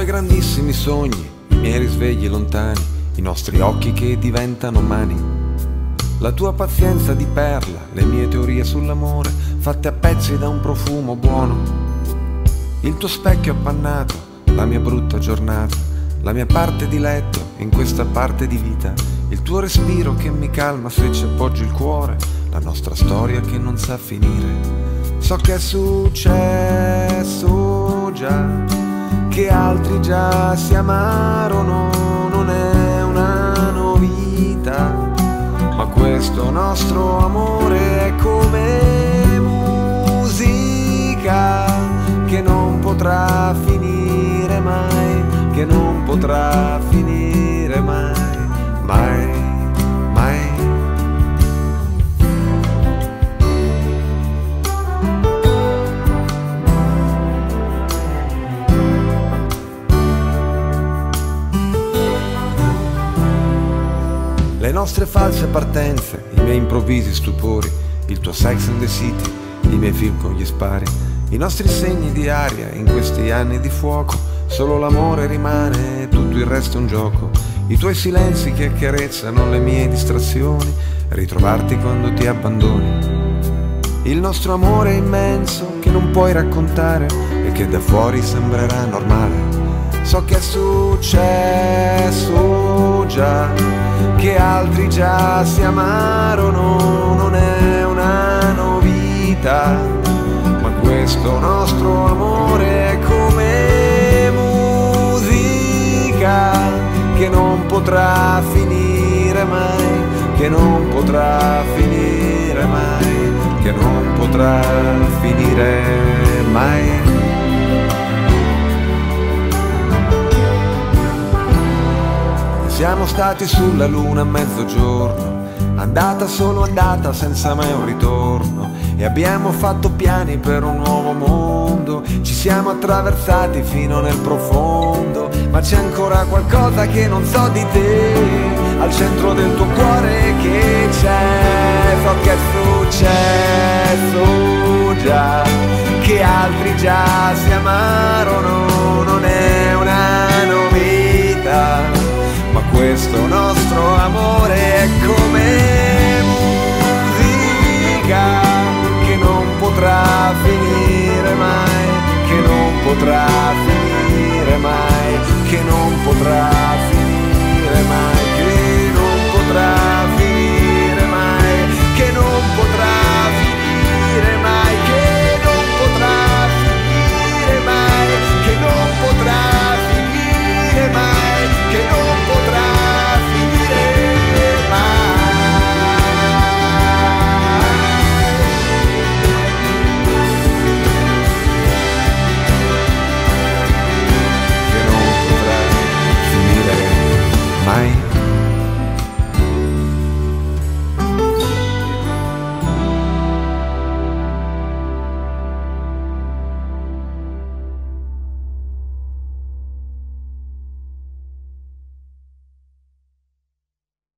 grandissimi sogni, i miei risvegli lontani, i nostri occhi che diventano mani. La tua pazienza di perla, le mie teorie sull'amore, fatte a pezzi da un profumo buono. Il tuo specchio appannato, la mia brutta giornata, la mia parte di letto in questa parte di vita. Il tuo respiro che mi calma se ci appoggi il cuore, la nostra storia che non sa finire. So che è successo già, che altri già si amarono, non è una novità, ma questo nostro amore è come musica che non potrà finire mai, che non potrà finire mai, mai, mai. Le nostre false partenze, i miei improvvisi stupori, il tuo Sex and the City, i miei film con gli spari, i nostri segni di aria in questi anni di fuoco. Solo l'amore rimane, tutto il resto è un gioco. I tuoi silenzi che accarezzano le mie distrazioni, ritrovarti quando ti abbandoni. Il nostro amore è immenso che non puoi raccontare e che da fuori sembrerà normale. So che è successo già, che altri già si amarono, non è una novità, ma questo nostro amore è come musica che non potrà finire mai, che non potrà finire mai, che non potrà finire mai. Siamo stati sulla luna a mezzogiorno, andata solo andata senza mai un ritorno, e abbiamo fatto piani per un nuovo mondo. Ci siamo attraversati fino nel profondo, ma c'è ancora qualcosa che non so di te, al centro del tuo cuore che c'è. So che è successo già, che altri già si amarono, non è una novità, ma questo nostro amore è come musica che non potrà finire mai, che non potrà finire mai, che non potrà finire mai.